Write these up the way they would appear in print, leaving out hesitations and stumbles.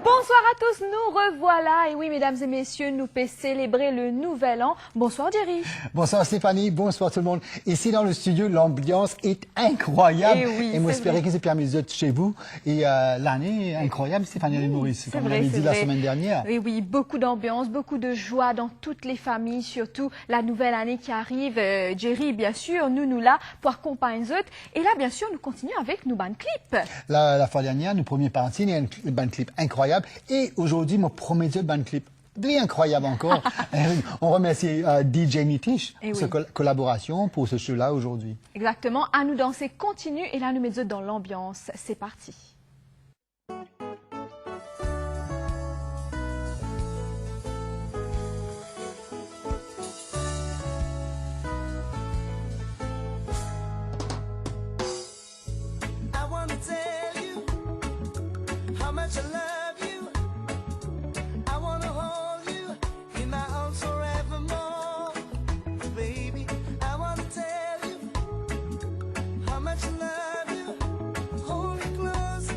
Bonsoir à tous, nous revoilà. Et oui, mesdames et messieurs, nous pouvons célébrer le nouvel an. Bonsoir Jerry. Bonsoir Stéphanie, bonsoir tout le monde. Ici dans le studio, l'ambiance est incroyable. Et oui, et moi, j'espère que c'est permis de chez vous. Et l'année est incroyable, Stéphanie et Maurice, comme on l'avait dit la semaine dernière. Et oui, beaucoup d'ambiance, beaucoup de joie dans toutes les familles, surtout la nouvelle année qui arrive. Jerry, bien sûr, nous là pour accompagner eux. Et là, bien sûr, nous continuons avec nos bandes clips. La fois dernière, nous premiers parties, il y a un band clip incroyable. Et aujourd'hui, mon premier band clip. Bien incroyable encore. On remercie DJ Nitish pour sa collaboration pour ce show-là aujourd'hui. Exactement. À nous danser continue et là nous mettons dans l'ambiance. C'est parti. I wanna tell you how much I love you. I wanna hold you in my arms forevermore, baby. I wanna tell you how much I love you. Hold me close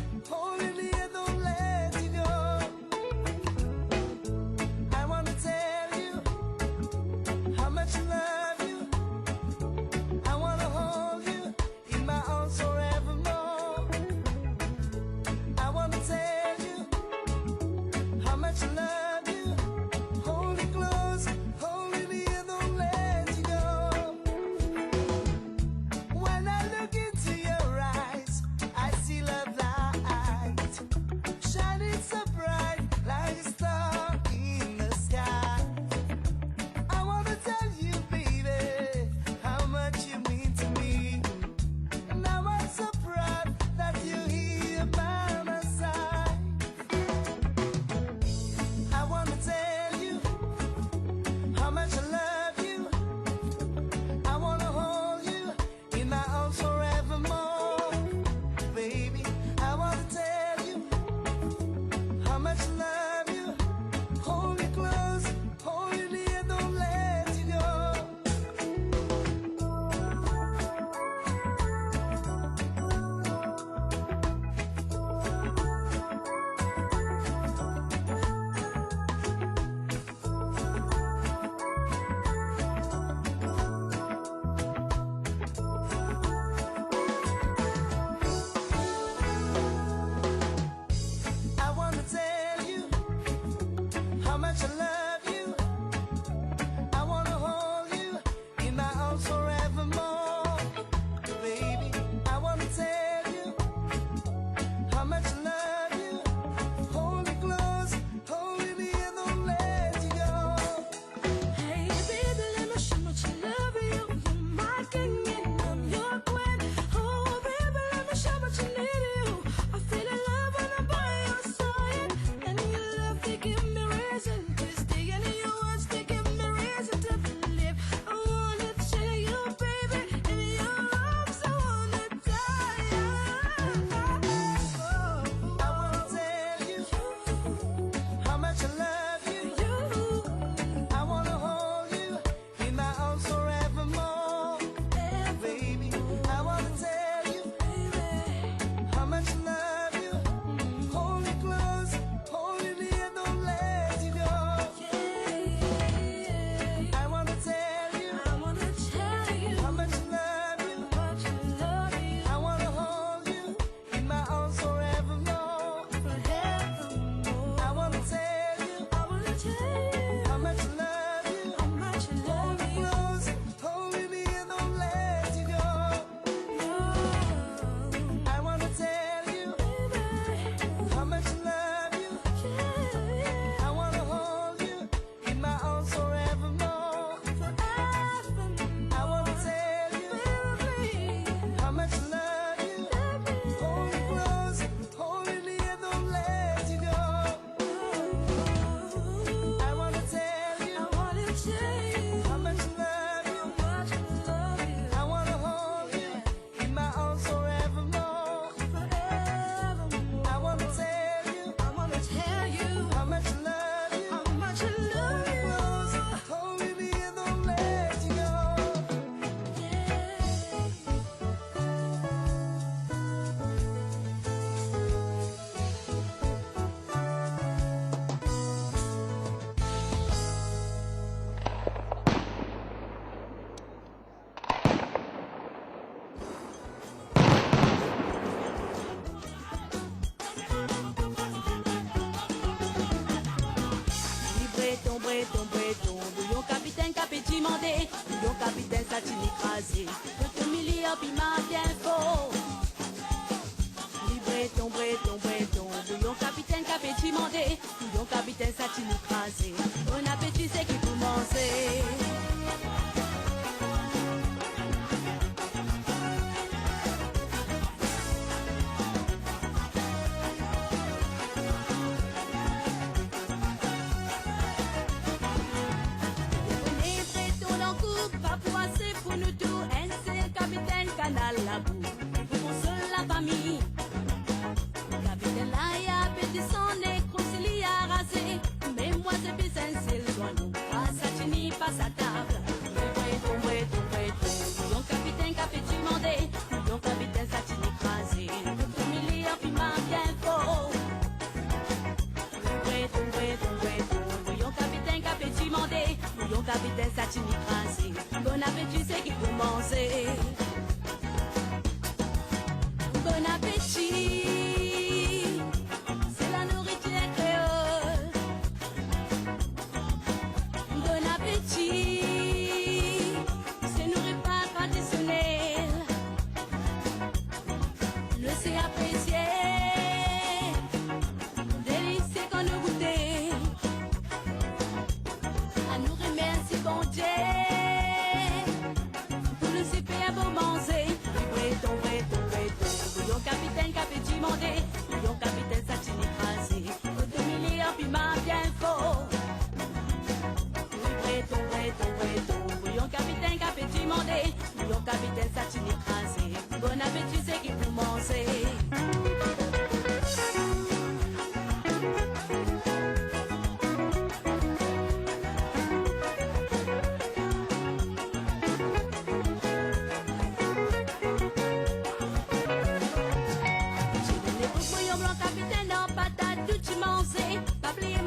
breton, bouillon capitaine capéti mandé, bouillon capitaine satine écrasé, breton milieu piment bien faux. Breton, bouillon capitaine capéti mandé, bouillon capitaine satine écrasé, bon appétit c'est qui pour manger. Pour nous tous, un seul capitaine canal la boue, pour mon seul la famille. Capitaine là, y a petit son et crousili à raser, mais moi c'est plus sincère, doit nous pas satini, pas sa table. Breton, bouillon capitaine capéti mandé, bouillon capitaine satini écrasé, tout milieu piment bien faux. Breton, bouillon capitaine capéti mandé, bouillon capitaine satini écrasé. Bon appétit, c'est qui pour manger. Bon appétit, c'est la nourriture créole. Bon appétit, c'est nos repas traditionnels. Le c'est apprécié, délicieux qu'on nous goûter. À nous remercier, bon Dieu. Bouillon capitaine capéti mandé, bouillon capitaine satine écrasé, tout milieu piment bien faux. Breton, bouillon capitaine capéti mandé, bouillon capitaine satine écrasé, bon appétit c'est qui pour manger. Pablier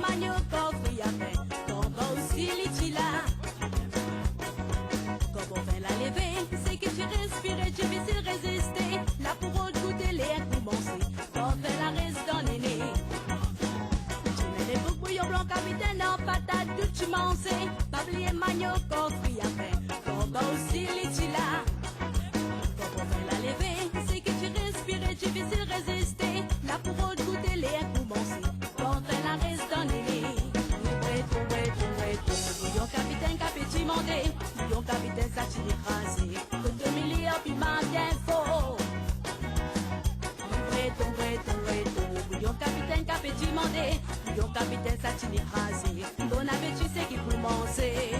manioc, fruits à pain, comme aussi les là. Quand on fait la levée, c'est que tu respires et tu vis résister. Là pour goûter les commencer, quand on fait la reste dans les lits. Bouillon capitaine capéti mandé, bouillon capitaine satine écrasé, tout milieu piment bien faux. Bouillon capitaine capéti mandé, bouillon capitaine satine écrasé, bon appétit c'est qui pour manger.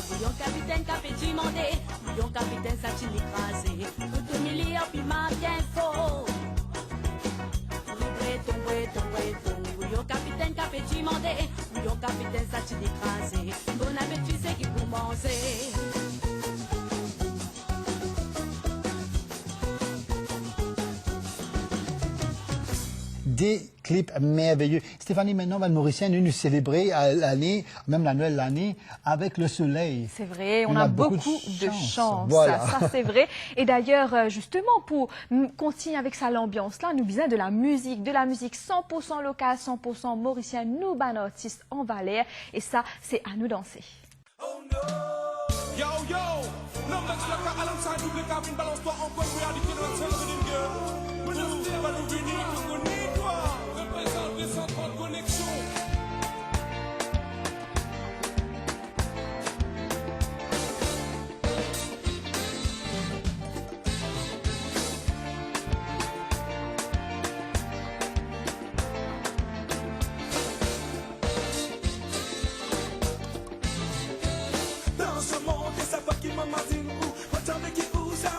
Bouillon capitaine capéti mandé, bouillon capitaine satine écrasé, tout milieu piment bien faux. Bouillon capitaine capéti mandé, bouillon capitaine satine écrasé, bon appétit c'est qui pour manger. Des clips merveilleux. Stéphanie, maintenant, Val Mauricien, nous célébrer l'année, même la nouvelle année, avec le soleil. C'est vrai, on a beaucoup de chance. Voilà. Ça c'est vrai. Et d'ailleurs, justement, pour continuer avec ça, l'ambiance-là, nous besoin de la musique 100% locale, 100% mauricienne, nous, ban artistes en Valais. Et ça, c'est à nous danser. Oh no! Yo, yo! Non, mais tu l'as qu'à alongside double cabine, balance-toi encore, reality, notre seul running girl. Nous, pas nous venir, nous connaît, toi. Représente 230 connexions. Dans ce monde, et ça va qui m'a mazine où, pas qui où ça.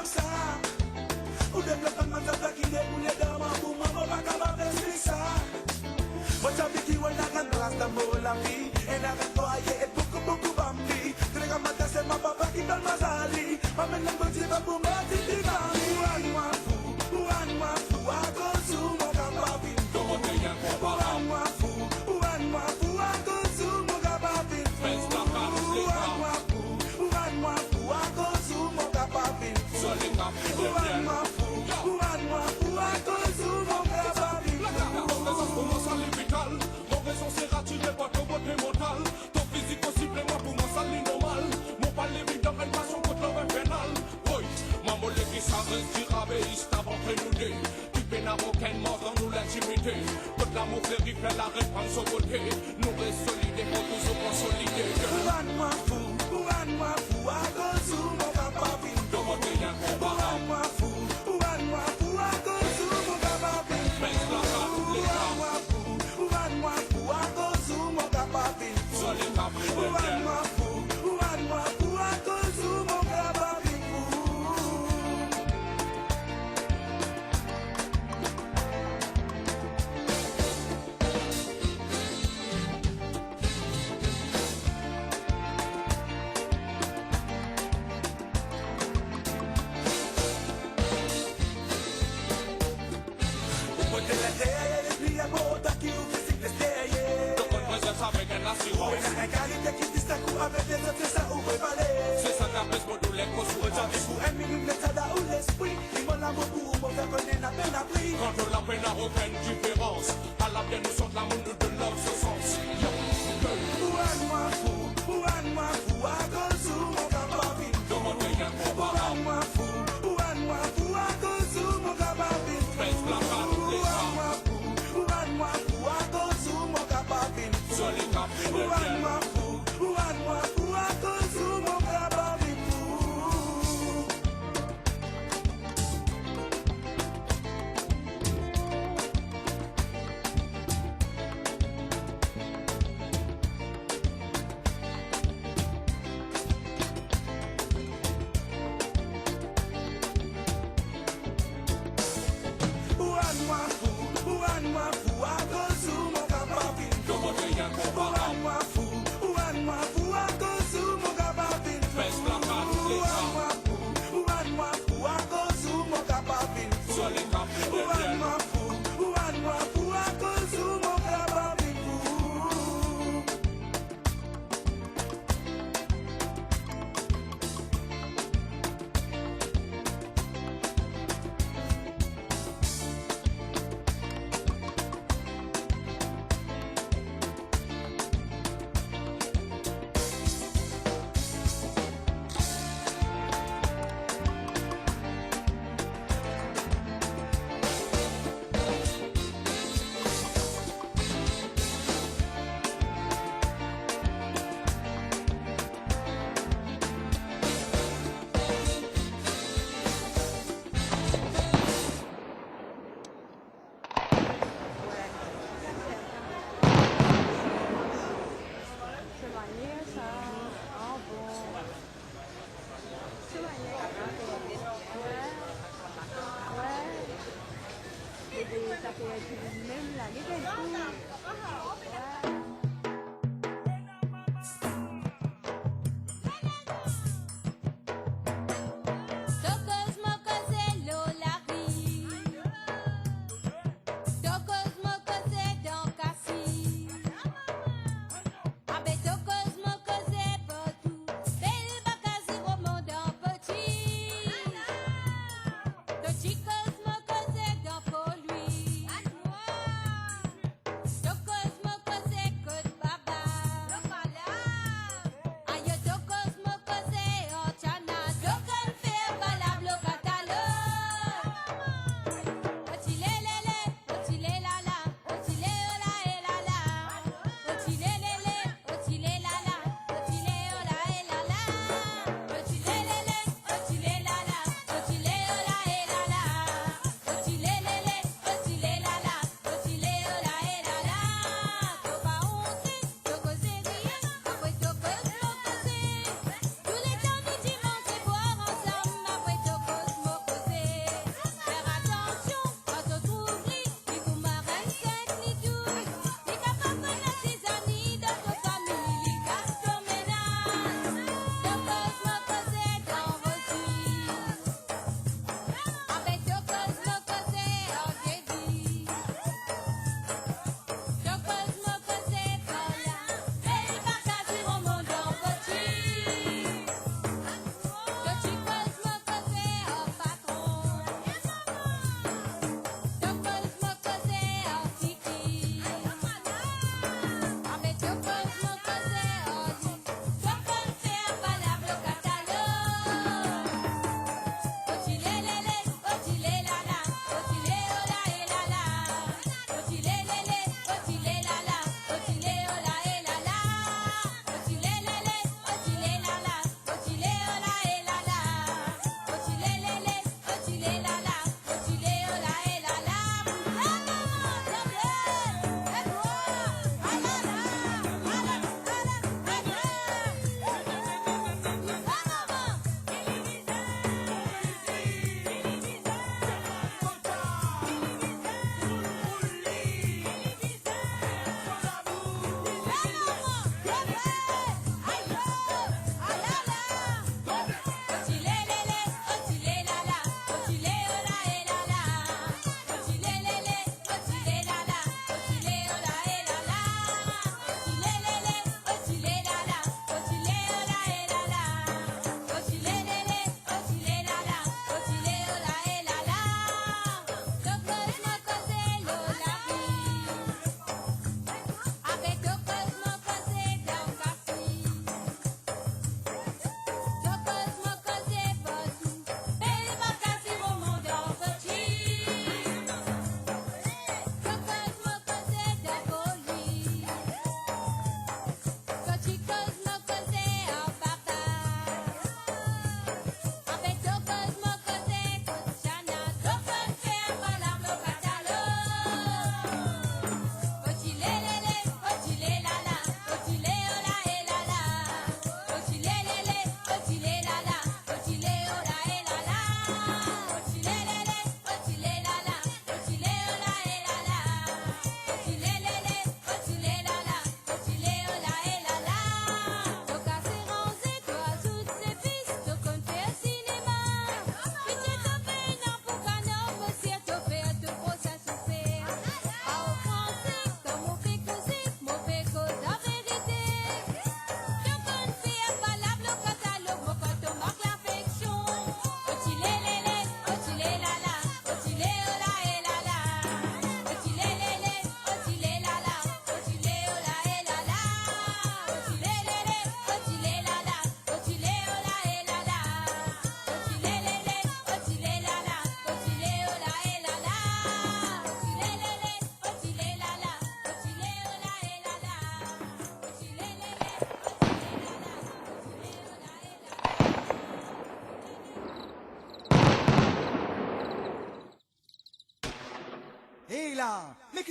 Ou développement de qui déboule dans ma boum, ma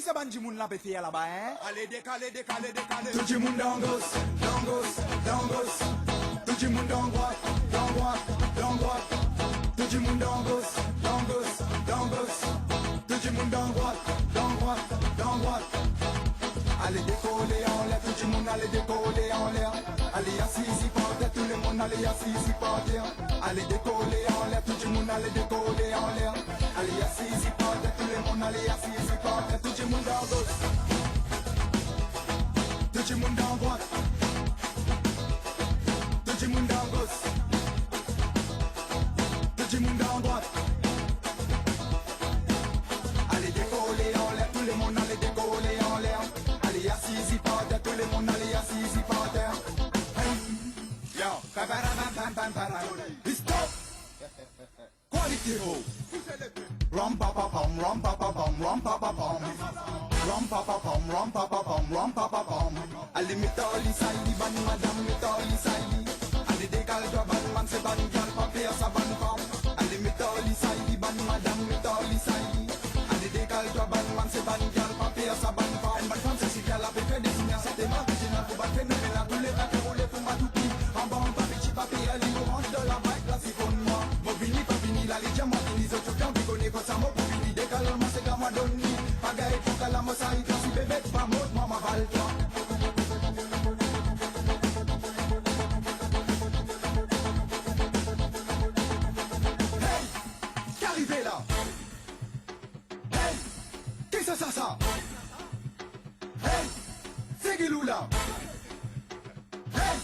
c'est Banji Moun la pété là-bas, hein? Allez, décalez, décalez, décalez. Tout le monde en gauche, dans gauche, dans gauche. Tout le monde en droite, dans droite, dans droite. Tout le monde en gauche, dans gauche, dans gauche. Tout le monde en droite, dans droite, dans droite. Allez décoller en l'air, tout le monde allez décoller en l'air. Allez assis par terre, tout le monde allez assis par terre. Allez décoller en l'air, tout le monde allez décoller en l'air. Allez assis par terre, tout le monde allez assis par terre. Tout le monde en gauche, tout le monde en droite. Tout le monde en gauche, tout le monde en droite. Allez décoller en l'air, tout le monde allez décoller en l'air. Allez assis par terre, tout le monde allez assis par terre. Hey, yo, bam bam bam. Stop. Quality ho. Rum pa pa pum, rum pa pa pum, rum pa pa pum. Rum pa pa pum, rum pa pa pum, rum pa pa pum. Allez metoli saili, ban madame metoli saili. Allez dégal toi ban man c'est ban gal papier sa ban femme. Allez metoli saili, ban madame metoli saili. Allez dégal toi ban man c'est ban gal papier sa ban femme. Ban femme c'est si qu'elle a fait des signes, c'était ma original pour battre phénoménal. Tous les vagues roulés pour ma toupie. En bas on va petit papier, elle nous range de la bike là c'est comme moi. Mon vini pas fini, là les diamants finis, autres gens qui connaissent comme ça, mon pour fini. Décalement c'est qu'à moi donner. Pagaille pour qu'elle a mon saïd, quand si bébé pas mort, maman va le temps. Ça. Hey, c'est Giloula. Hey,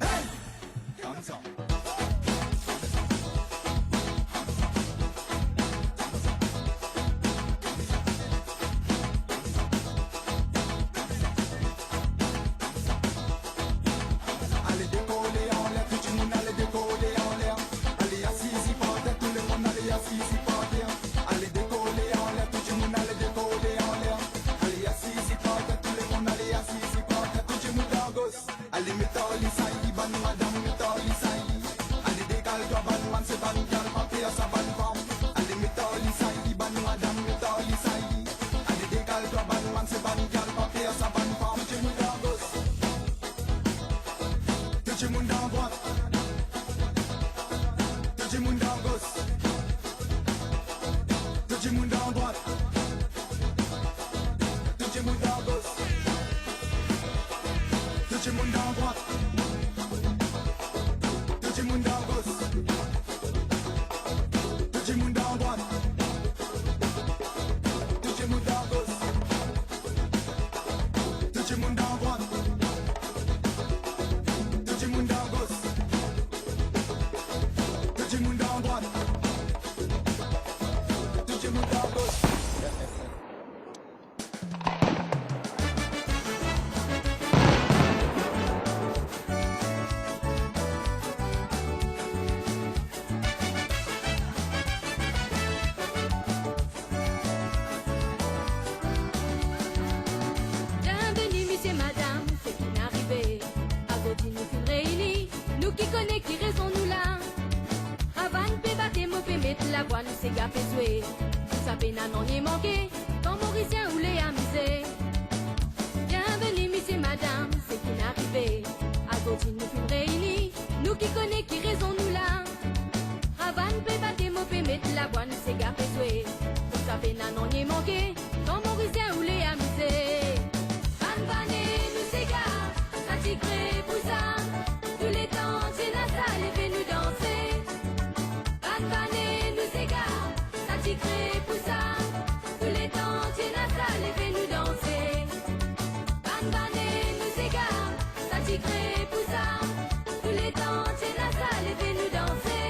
hey, comme ça. Allez décoller en l'air, tout le monde allez décoller en l'air. Allez assis par terre, tout le monde allez assis par terre. Allez décoller en l'air, tout le monde allez décoller en l'air. Allez assis par terre, tout le monde allez assis par terre. Tout le monde en gauche. Allez metoli saïli, ban madame metoli saïli. Allez décale-toi ban man c'est ban gal papier sa ban femme. Allez metoli saïli, ban madame metoli saïli. Allez décale-toi ban man c'est ban gal papier sa ban femme. Tout le monde en gauche. Tout le monde en droite. Tout le monde en gauche. Tout le monde en droite. Tout le monde en gauche. Tout le monde en droite. Tout le monde en gauche. Tout le monde en droite. Tout le monde en gauche. Tout le monde en droite. Tout le monde en gauche. Tout le monde en droite. Tout le monde en gauche. Bienvenue, monsieur, madame, c'est qui n'arrivait. À côté nous fûmes réunis, nous qui connaissons qui raison nous là. Avant de battre, mon fait mettre la voix, nous c'est gaffe et jouer. Vous savez, n'en y manqué, quand Mauricien ou les amusé. Bienvenue, monsieur, madame, c'est qui n'arrivait. À côté nous fûmes réunis, nous qui connaissons qui raison nous là. Avant de battre, mon fait mettre la voix, nous c'est gaffe et jouer. Vous savez, n'en y manqué, quand Mauricien ou les amusé. Nous s'égare, ça tigré pour ça. Tous les temps, c'est la salle et fait nous danser. Nous s'égare, ça tigré pour ça. Tous les temps, c'est la salle et fait nous danser. Nous s'égare, ça tigré pour ça. Tous les temps, c'est la salle et fait nous danser.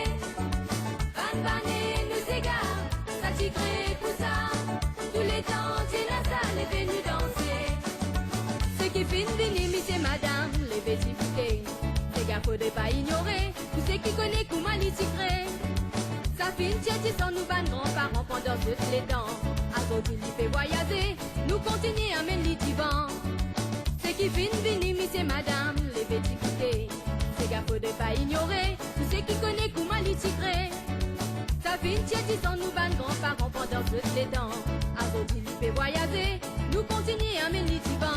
Nous s'égare, ça tigré pour ça. Tous les temps, c'est la salle et fait nous danser. Ceux qui finissent venir, monsieur, madame, les petits bouquets. Les gars, faudrait pas ignorer. Tous ceux qui connaissent comment les secrets. Ça finit, sans nous ban grands-parents pendant tous les temps. À côté, il fait voyager. Nous continuons à mener les divans. Ceux qui finissent venir, monsieur, madame, les petits bouquets. Les gars, faudrait pas ignorer. Tous ceux qui connaissent comment les secrets. Ça finit, sans nous ban grands-parents pendant tous les temps. À côté, il fait voyager. continuer à mener divan.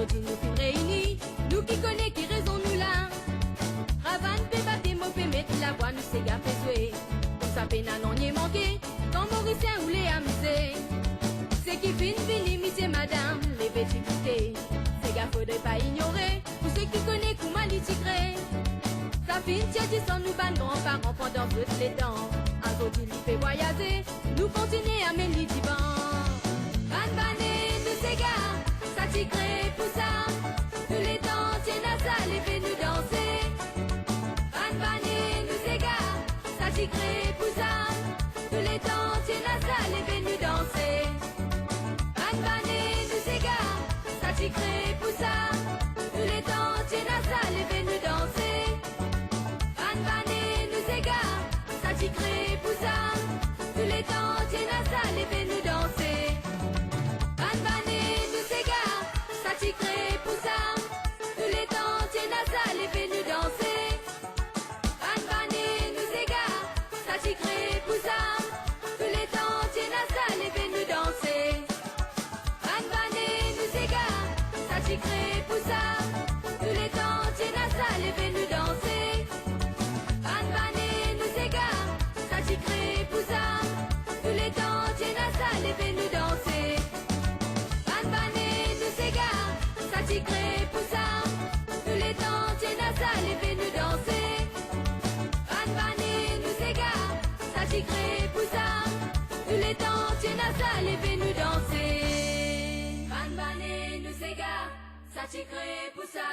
Nous qui réunis, nous qui connaissons, qui raison nous là. Ravan peut battre mots, peut mettre la voix, nous c'est gaffe jouer. Comme ça peine à non y manquer, quand Mauricien ou les amuser. C'est qui fin vini, monsieur madame, les petits piquets. C'est gaffe faudrait pas ignorer, pour ceux qui connaissent comment les tigrer. Ça fin tiens dit sans nous ban grands-parents pendant toutes les temps. Aujourd'hui il fait voyager, nous continuer à mener du vent. Ban bané, nous c'est gars, ça tigrer pour ça. Tous les temps, tiens à ça, les nous danser. Ban bané, nous c'est gars, ça tigrer pour ça. Tous les temps, tiens à ça, les nous danser. Ban bané, nous c'est gars, ça tigrer pour ça. Tous les temps, tiens à ça, les nous danser. Ban bané, nous c'est gars, ça tigrer pour ça. Tous les temps, tiens à ça, les nous danser. Ban bané, nous c'est gars, ça tigrer pour ça. Tous les temps, tiens à ça, les nous danser. Ban bané, nous c'est gars, ça tigrer pour ça. Tous les temps, tiens à ça, les nous danser. Ban bané, nous c'est gars, ça tigrer pour ça. Tous les temps, tiens à ça, les nous danser. Ban bané, nous c'est gars, ça tigrer pour ça. Tous les temps, tiens à ça, les nous danser. Ban bané, nous c'est gars, ça tigrer pour ça. Tous les temps, tiens à ça, les nous danser. Ban bané, nous c'est gars, ça tigrer pour ça. Tous les temps, tiens à ça, les nous danser. Ban bané, nous c'est gars, ça tigrer pour ça.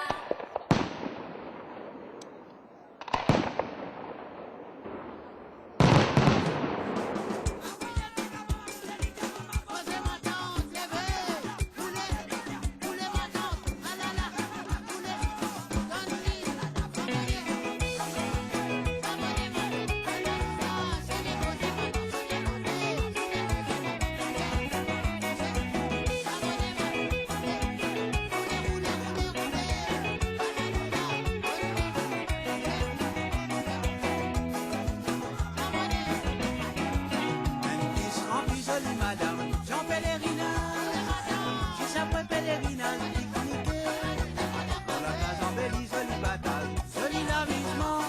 Madame, Jean Pèlerinage, qui s'appelle Pèlerinage, pique-niquer. Dans la place embellie, jolie bataille, joli l'amusement.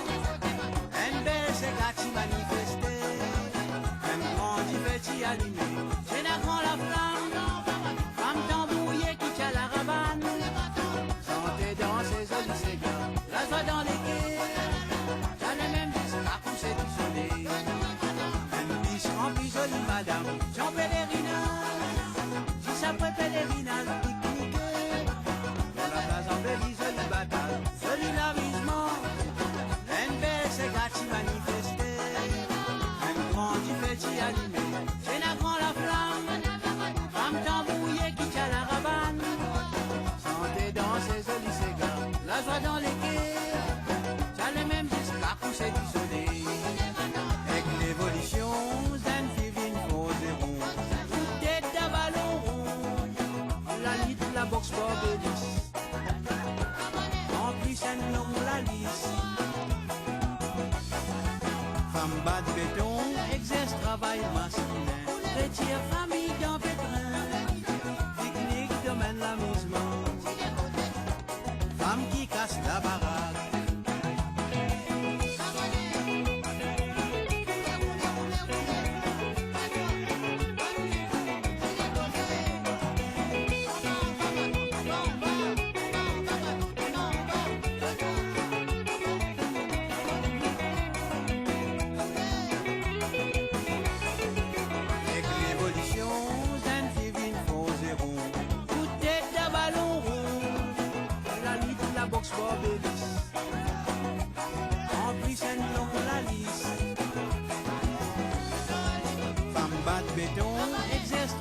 Un bel c'est manifester, un grand petit allumé, j'ai la grand la flamme, femme tambouillée qui tient la rabane. Santé dans ses jolis ségards, la joie dans les quais, t'as le même disque à pousser du soleil. Un biche rempli, jolie madame, Jean Pèlerinage, qui s'appelle Pèlerinage, pique-niquer. Dans la place embellie, jolie bataille, joli l'amusement. Un bel c'est manifester, un grand petit allumé, j'ai la grand la flamme, femme tambouillée qui tient la rabane. Santé dans ses jolis ségards, la joie dans les quais, t'as le même disque à pousser du soleil. Avec l'évolution d'un fivine faux et rond, toute tête d'un ballon rond, la lit la boxe pour de lisse, en plus un long la lisse. Femme bas de béton, exerce travail masculin, retire famille dans pétrin, pique-nique domaine l'amusement, femme qui casse la baraque.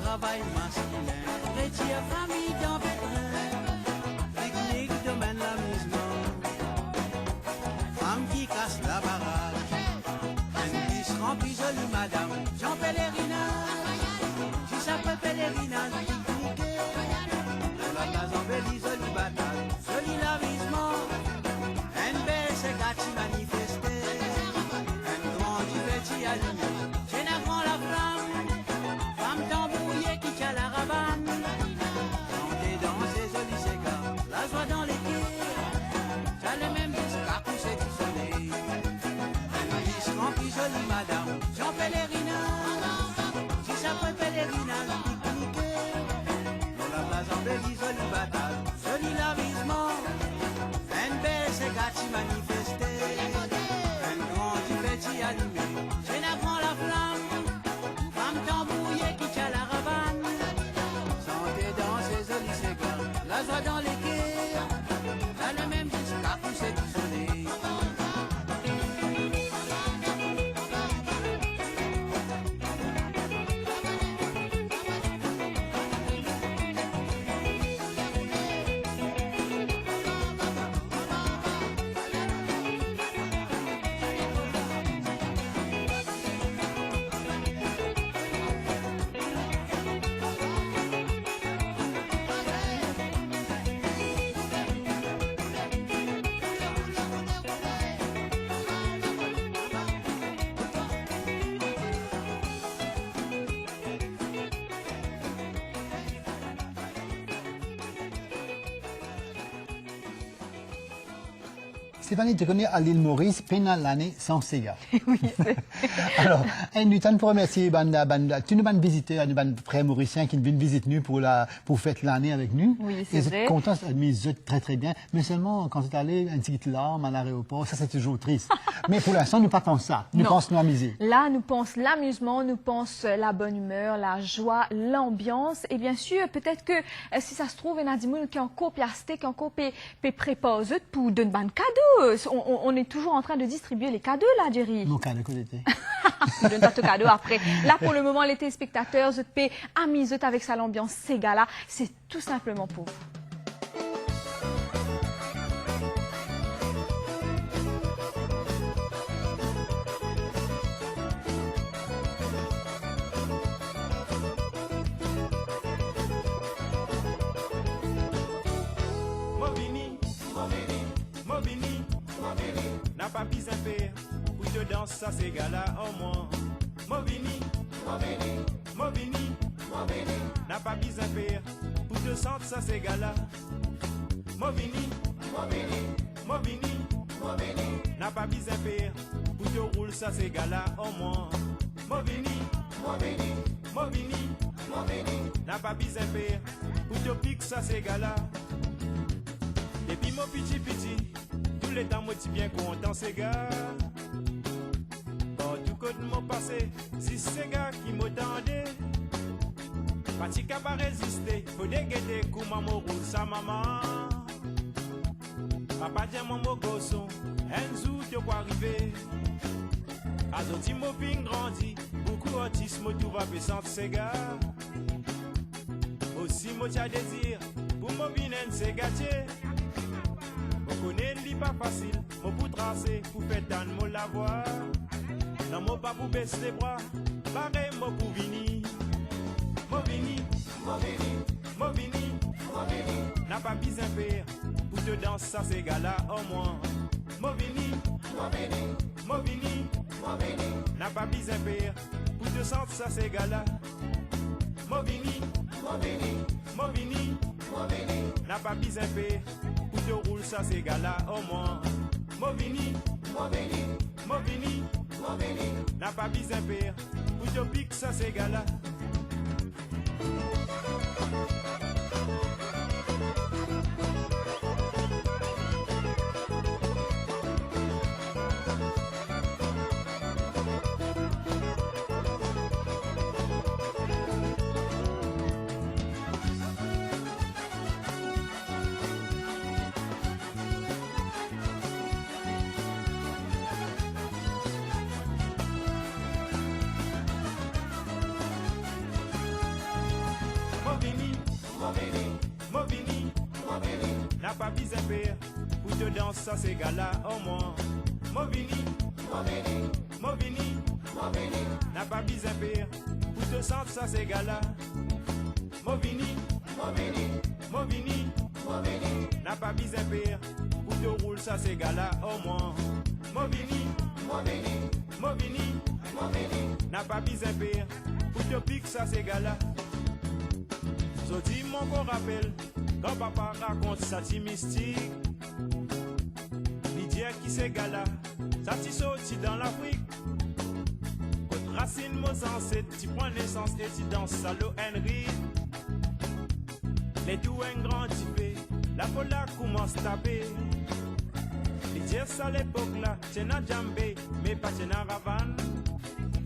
travail masculin, retire famille dans pétrin, pique-nique domaine l'amusement, femme qui casse la baraque, un bus rempli jolie madame, Jean Pèlerinage, si ça peut pèlerinage, pique-niquer, dans la place embellie, jolie bataille, joli l'amusement, un bel c'est gâti manifesté, un grand diverti allumé, j'ai navrant la flamme, femme tambouillée qui tient la ravane, chanter dans ses jolis égards, la joie dans les pieds, t'as le même disque à pousser du soleil, un disque rempli jolie madame, Jean Pèlerinage, si ça peut pèlerinage, pique-niquer, dans la place embellie, jolie bataille, joli l'avisement, un bel c'est gâti manifesté, un grand diverti allumé, j'ai navrant la flamme, femme tambouillée qui tient la ravane, chanter dans ses jolis égards, la joie dans les quais, t'as le même disque à pousser du soleil. Stéphanie, tu connais à l'île Maurice, pénal l'année sans cigare. Oui, Alors, nous t'en pour remercier tous nos visiteurs, nos frères mauriciens qui viennent visiter nous pour fêter l'année avec nous. Oui, c'est vrai. Et content, mais très très bien. Mais seulement quand tu es allé, une petite larme à l'aéroport, ça c'est toujours triste. Mais pour l'instant, nous pas pensons ça. Nous Non. pensons nous amuser. Là, nous pensons l'amusement, nous pensons la bonne humeur, la joie, l'ambiance. Et bien sûr, peut-être que si ça se trouve, il y a des gens qui ont encore plasté, qui ont encore préposé pour donner un cadeau. On est toujours en train de distribuer les cadeaux, là, Jerry. Mon cas de côté. Je donne pas de cadeau après. Là, pour le moment, les téléspectateurs, je te paie amis avec ça, l'ambiance, ces gars-là. C'est tout simplement pour vous. Movini, Movini, n'a pas besoin de faire, où te danse ça ces gars-là en moins. Movini, Movini, n'a pas besoin de faire, où te sente ça ces gars-là. Movini, Movini, n'a pas besoin de faire, où te roule ça ces gars-là en moins. Movini, Movini, n'a pas besoin de faire, où te pique ça ces gars-là. Depuis mon petit, tous les temps, moi, tu bien content, ces gars. Bon, tout côté de mon passé, si ces gars qui m'attendaient, pas si qu'à pas résister, faut déguetter, coup, maman roule sa maman. Papa dit, maman gosson, un jour, tu vas arriver. À d'autres, mon ping grandit, beaucoup autisme, tout va pécenter, ces gars. Aussi, moi, tu as désir, pour mon binen, c'est gâté. On connaît li pas facile, mon pour tracer, pour faire dans mon la voix. Non, mon pas pour baisser les bras, pareil, mon pour venir. Mon vini, n'a pas besoin de faire, pour te danser ça, ces gars-là, au moins. Mon vini, n'a pas besoin de faire, pour te sentir ça, ces gars-là. Mon vini, n'a pas besoin de faire, pour te rouler ça, ces gars-là, au moins. Movini, n'a pas besoin de faire, pour te pique ça, ces gars-là. Movini, n'a pas besoin de faire pour te danser ça c'est gala au moins. Movini, n'a pas besoin de faire pour te sentir ça c'est gala. Movini, n'a pas besoin de faire pour te rouler ça c'est gala au moins. Movini, n'a pas besoin de faire pour te pique ça c'est gala. So dis mon qu'on rappelle quand papa raconte ça ti mystique. Il dit qui c'est gala, ça ti sorti dans l'Afrique. Côte racine Mozart, tu prends naissance et tu danses ça l'eau Henry. Les tout un grand typé, la folla commence à taper. Il dit ça à l'époque là, t'es na djambé, mais pas t'es na ravane.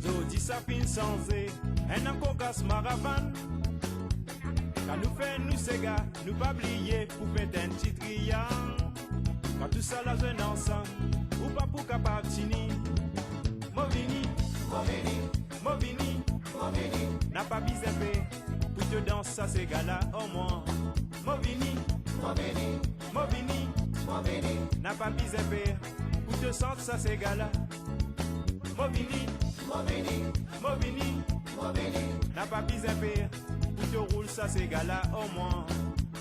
So dis ça fin sans un encore gas maravan. Quand nous faisons nous ces gars, nous pas oublier pour faire un petit triangle. Quand tout ça la jeune ensemble, ou pas pour capable tini. Movini, n'a pas besoin de pour te danser ça ces gars là au moins. Movini, n'a pas besoin de pour te sentir ça ces gars là. Movini, n'a pas besoin de pour te rouler ça c'est gala au moins.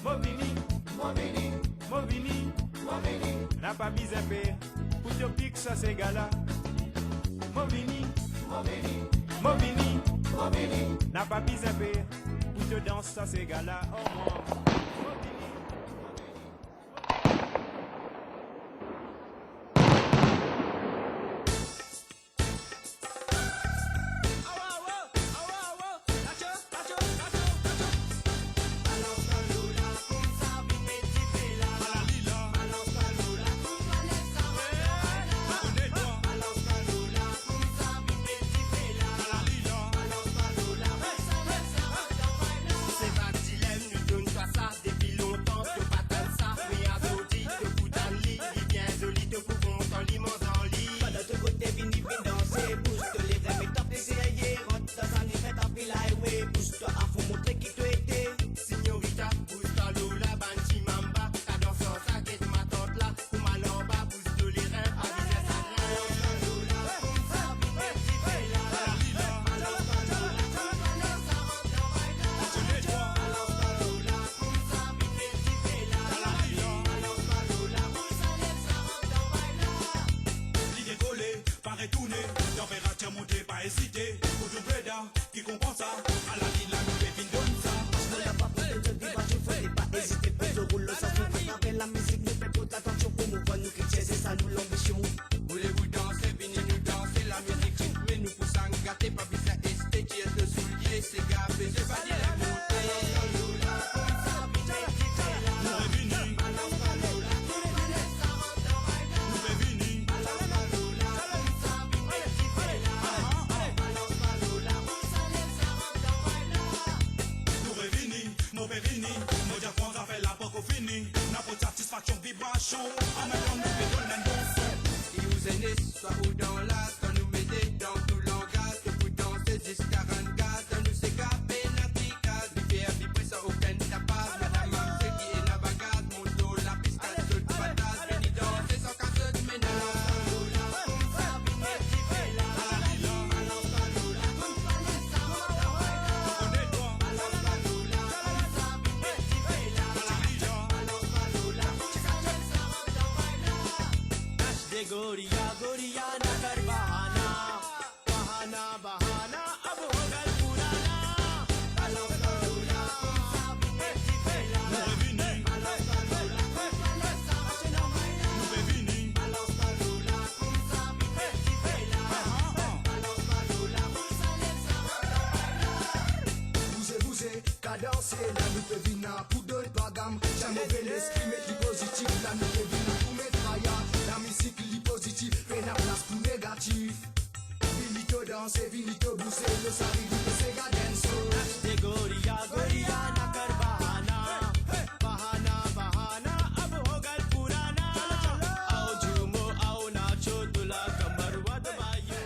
Movini, n'a pas besoin de pour te pique ça c'est gala. Movini, n'a pas besoin de pour te danser ça c'est gala au moins.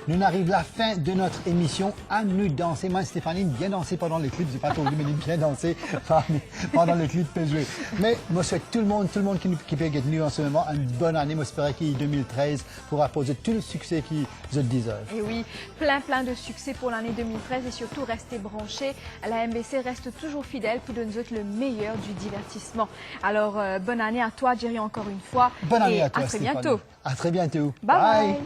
nous arrive la fin de notre émission à nous danser. Moi, Stéphanie, bien dansé pendant le clip. Je n'ai pas trop dit, mais bien dansé pendant le clip peut jouer. Mais moi, je souhaite tout le monde qui peut être venu en ce moment une bonne année. Moi, j'espère que 2013 pourra poser tout le succès qu'ils déservent. Et oui, plein de succès pour l'année 2013 et surtout restez branchés. La MBC reste toujours fidèle pour nous autres le meilleur du divertissement. Alors, bonne année à toi, Jerry, encore une fois. Bonne année et à toi, à très Stéphanie. bientôt. À très bientôt. Bye bye.